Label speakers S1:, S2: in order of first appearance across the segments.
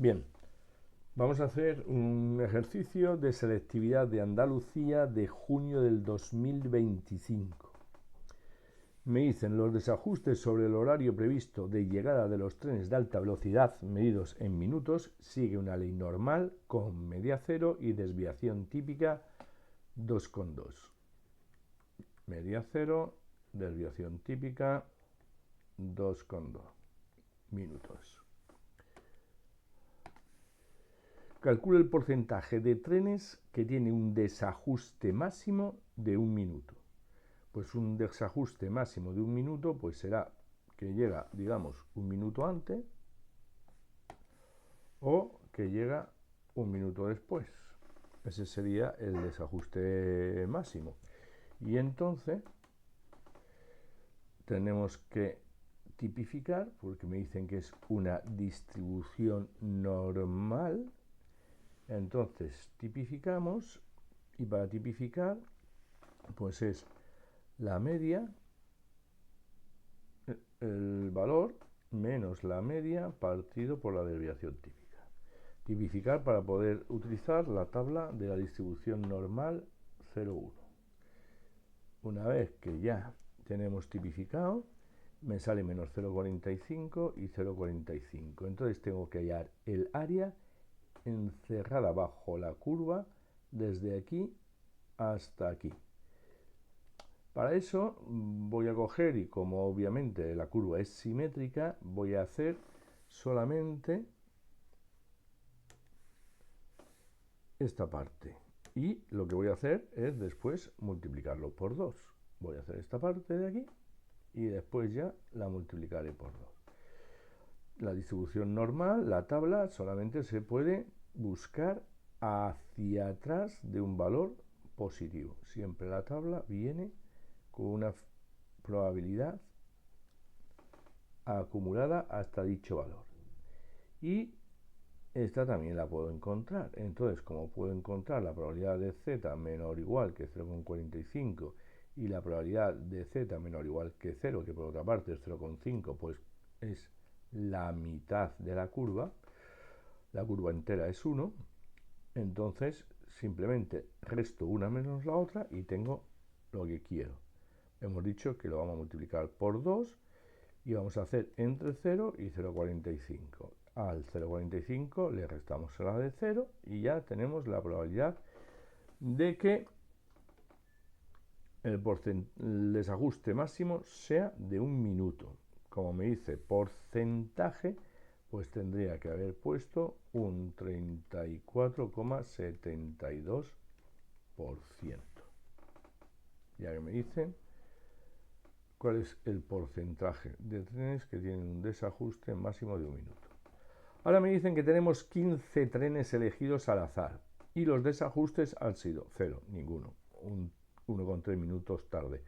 S1: Bien, vamos a hacer un ejercicio de selectividad de Andalucía de junio del 2025. Me dicen los desajustes sobre el horario previsto de llegada de los trenes de alta velocidad medidos en minutos sigue una ley normal con media cero y desviación típica 2,2. Media cero, desviación típica 2,2 minutos. Calcula el porcentaje de trenes que tiene un desajuste máximo de 1 minuto. Pues un desajuste máximo de 1 minuto pues será que llega, digamos, 1 minuto antes o que llega 1 minuto después. Ese sería el desajuste máximo. Y entonces tenemos que tipificar, porque me dicen que es una distribución normal. Entonces tipificamos, y para tipificar pues es la media, el valor menos la media partido por la desviación típica. Tipificar para poder utilizar la tabla de la distribución normal 0,1. Una vez que ya tenemos tipificado, me sale menos 0,45 y 0,45. Entonces tengo que hallar el área encerrada bajo la curva desde aquí hasta aquí. Para eso voy a coger, y como obviamente la curva es simétrica, voy a hacer solamente esta parte. Y lo que voy a hacer es después multiplicarlo por 2. Voy a hacer esta parte de aquí y después ya la multiplicaré por 2. La distribución normal, la tabla, solamente se puede buscar hacia atrás de un valor positivo. Siempre la tabla viene con una probabilidad acumulada hasta dicho valor. Y esta también la puedo encontrar. Entonces, como puedo encontrar la probabilidad de z menor o igual que 0,45 y la probabilidad de z menor o igual que 0, que por otra parte es 0,5, pues es la mitad de la curva entera es 1, entonces simplemente resto una menos la otra y tengo lo que quiero. Hemos dicho que lo vamos a multiplicar por 2 y vamos a hacer entre 0 y 0,45. Al 0,45 le restamos la de 0 y ya tenemos la probabilidad de que el desajuste máximo sea de 1 minuto. Como me dice porcentaje, pues tendría que haber puesto un 34,72%. Ya que me dicen cuál es el porcentaje de trenes que tienen un desajuste máximo de 1 minuto. Ahora me dicen que tenemos 15 trenes elegidos al azar y los desajustes han sido 0, ninguno, 1,3 minutos tarde,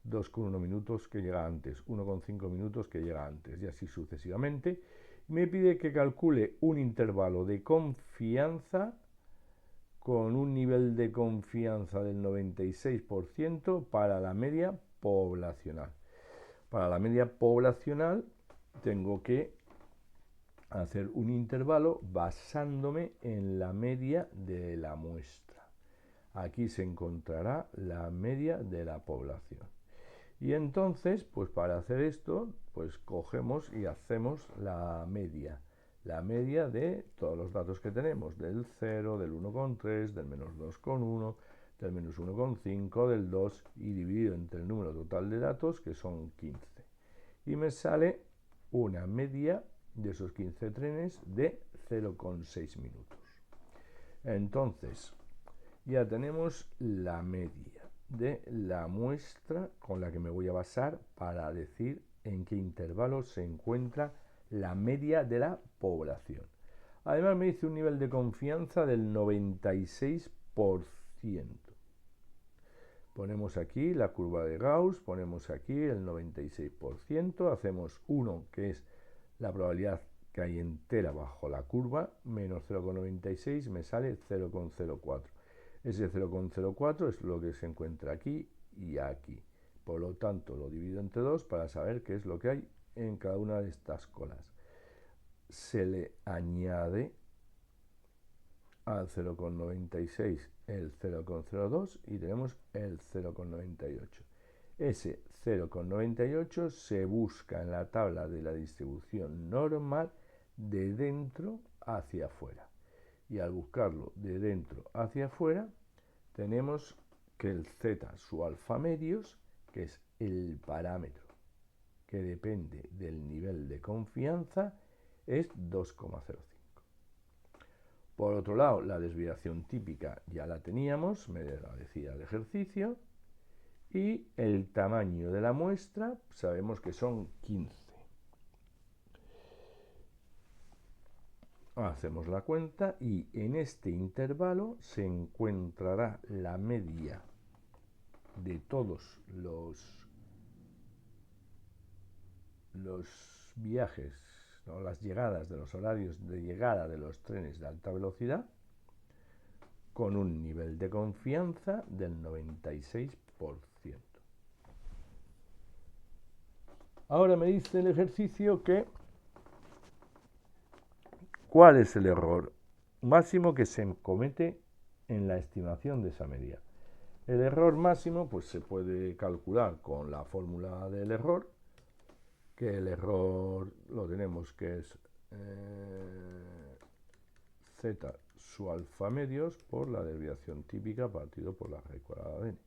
S1: 2,1 minutos que llega antes, 1,5 minutos que llega antes y así sucesivamente. Me pide que calcule un intervalo de confianza con un nivel de confianza del 96% para la media poblacional. Para la media poblacional tengo que hacer un intervalo basándome en la media de la muestra. Aquí se encontrará la media de la población. Y entonces, pues para hacer esto, pues cogemos y hacemos la media de todos los datos que tenemos, del 0, del 1,3, del menos 2,1, del menos 1,5, del 2 y dividido entre el número total de datos, que son 15. Y me sale una media de esos 15 trenes de 0,6 minutos. Entonces, ya tenemos la media de la muestra con la que me voy a basar para decir en qué intervalo se encuentra la media de la población. Además me dice un nivel de confianza del 96%. Ponemos aquí la curva de Gauss, ponemos aquí el 96%, hacemos 1 que es la probabilidad que hay entera bajo la curva, menos 0,96 me sale 0,04. Ese 0,04 es lo que se encuentra aquí y aquí. Por lo tanto, lo divido entre 2 para saber qué es lo que hay en cada una de estas colas. se le añade al 0,96 el 0,02 y tenemos el 0,98. Ese 0,98 se busca en la tabla de la distribución normal de dentro hacia afuera. Y al buscarlo de dentro hacia afuera, tenemos que el z su alfa medios, que es el parámetro que depende del nivel de confianza, es 2,05. Por otro lado, la desviación típica ya la teníamos, me la decía el ejercicio, y el tamaño de la muestra sabemos que son 15. Hacemos la cuenta y en este intervalo se encontrará la media de todos los viajes, ¿no? Las llegadas de los horarios de llegada de los trenes de alta velocidad con un nivel de confianza del 96%. Ahora me dice el ejercicio que ¿cuál es el error máximo que se comete en la estimación de esa media? El error máximo pues se puede calcular con la fórmula del error, que el error lo tenemos que es z su alfa medios por la desviación típica partido por la raíz cuadrada de n.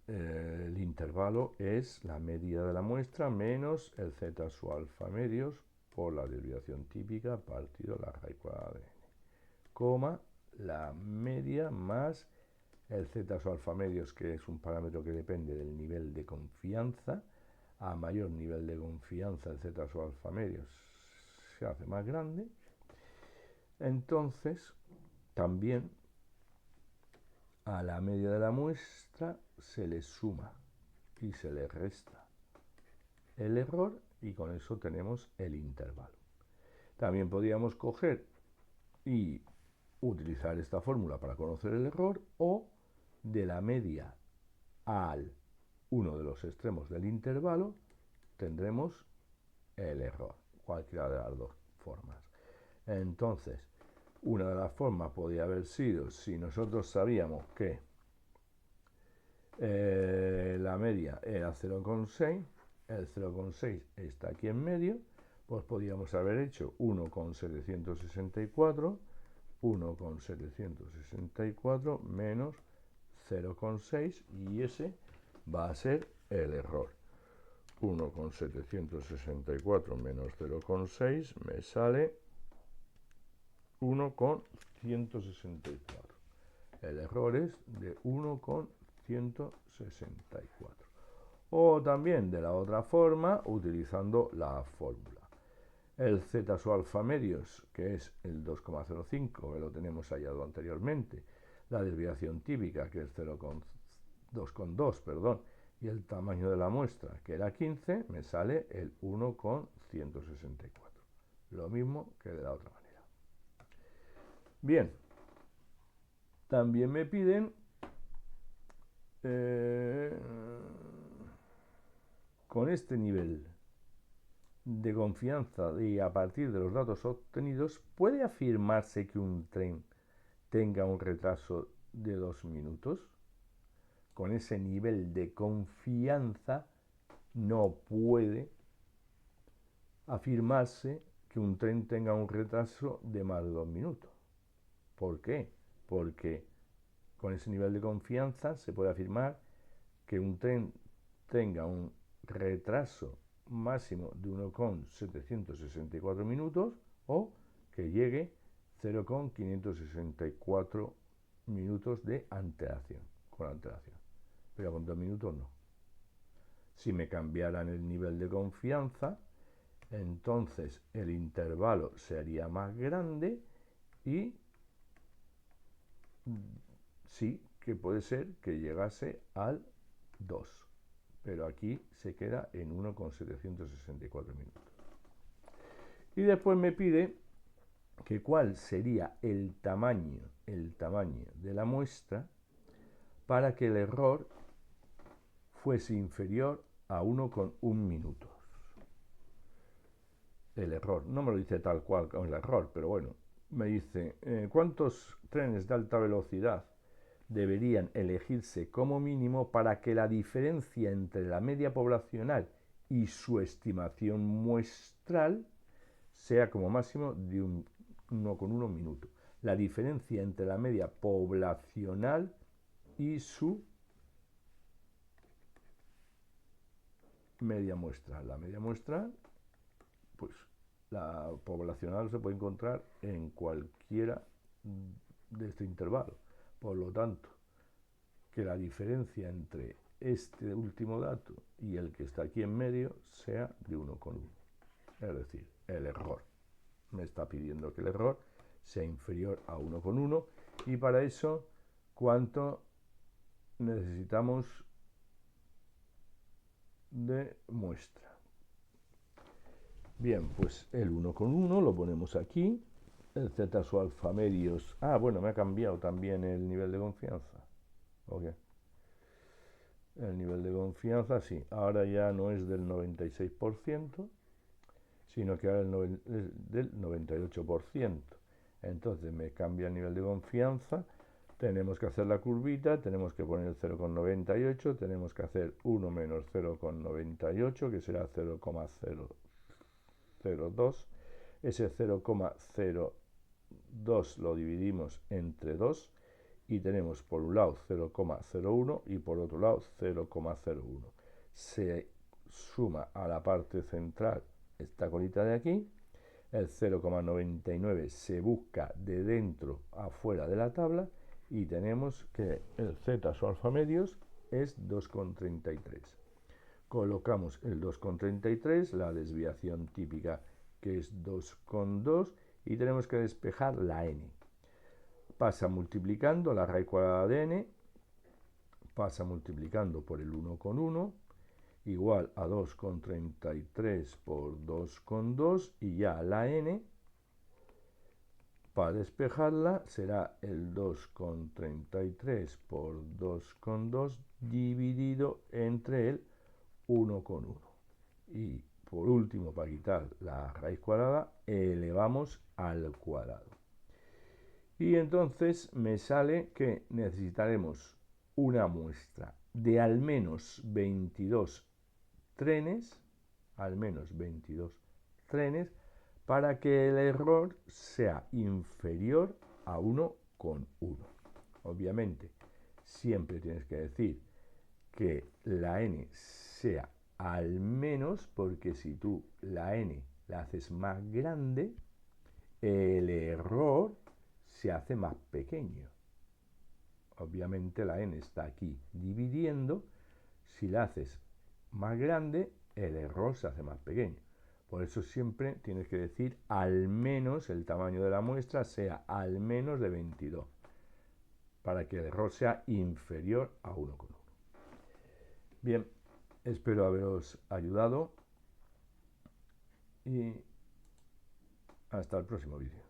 S1: El intervalo es la media de la muestra menos el z su alfa medios por la desviación típica partido la raíz cuadrada de n, coma la media más el z su alfa medios, que es un parámetro que depende del nivel de confianza. A mayor nivel de confianza, el z su alfa medios se hace más grande. Entonces, también a la media de la muestra se le suma y se le resta el error y con eso tenemos el intervalo. También podríamos coger y utilizar esta fórmula para conocer el error, o de la media al uno de los extremos del intervalo tendremos el error, cualquiera de las dos formas. Entonces, una de las formas podría haber sido, si nosotros sabíamos que la media era 0,6, el 0,6 está aquí en medio, pues podríamos haber hecho 1,764 menos 0,6 y ese va a ser el error. 1,764 menos 0,6 me sale 1,164. El error es de 1,164. O también de la otra forma, utilizando la fórmula. El z su alfa medios, que es el 2,05, que lo tenemos hallado anteriormente. La desviación típica, que es 2,2, perdón. Y el tamaño de la muestra, que era 15, me sale el 1,164. Lo mismo que de la otra manera. Bien. También me piden con este nivel de confianza y a partir de los datos obtenidos, ¿puede afirmarse que un tren tenga un retraso de 2 minutos? Con ese nivel de confianza no puede afirmarse que un tren tenga un retraso de más de 2 minutos. ¿Por qué? Porque con ese nivel de confianza se puede afirmar que un tren tenga un retraso máximo de 1,764 minutos o que llegue 0,564 minutos de antelación, con antelación. Pero con 2 minutos no. Si me cambiaran el nivel de confianza, entonces el intervalo sería más grande y sí que puede ser que llegase al 2. Pero aquí se queda en 1,764 minutos. Y después me pide que cuál sería el tamaño de la muestra para que el error fuese inferior a 1,1 minutos. el error. No me lo dice tal cual con el error, pero bueno, me dice ¿cuántos trenes de alta velocidad deberían elegirse como mínimo para que la diferencia entre la media poblacional y su estimación muestral sea como máximo de 1,1 minuto? La diferencia entre la media poblacional y su media muestral. La media muestral, pues la poblacional se puede encontrar en cualquiera de este intervalo. Por lo tanto, que la diferencia entre este último dato y el que está aquí en medio sea de 1,1. Es decir, el error. Me está pidiendo que el error sea inferior a 1,1 y para eso, ¿cuánto necesitamos de muestra? Bien, pues el 1,1 lo ponemos aquí. El z su alfa medios. Ah, bueno, me ha cambiado también el nivel de confianza. Ok. El nivel de confianza, sí. Ahora ya no es del 96%, sino que ahora es del 98%. Entonces me cambia el nivel de confianza. Tenemos que hacer la curvita, tenemos que poner el 0,98, tenemos que hacer 1 menos 0,98, que será 0,002. Ese 0,02 lo dividimos entre 2 y tenemos por un lado 0,01 y por otro lado 0,01. Se suma a la parte central esta colita de aquí. El 0,99 se busca de dentro a fuera de la tabla y tenemos que el z su alfa medios es 2,33. Colocamos el 2,33, la desviación típica que es 2,2 y tenemos que despejar la n. Pasa multiplicando la raíz cuadrada de n, pasa multiplicando por el 1,1 igual a 2,33 por 2,2 y ya la n para despejarla será el 2,33 por 2,2 dividido entre el 1,1. Y por último, para quitar la raíz cuadrada, elevamos al cuadrado. Y entonces me sale que necesitaremos una muestra de al menos 22 trenes, para que el error sea inferior a 1,1. Obviamente, siempre tienes que decir que la n sea al menos, porque si tú la n la haces más grande, el error se hace más pequeño. Obviamente la n está aquí dividiendo. Si la haces más grande, el error se hace más pequeño. Por eso siempre tienes que decir al menos el tamaño de la muestra sea al menos de 22, para que el error sea inferior a 1,1. Bien, espero haberos ayudado y hasta el próximo vídeo.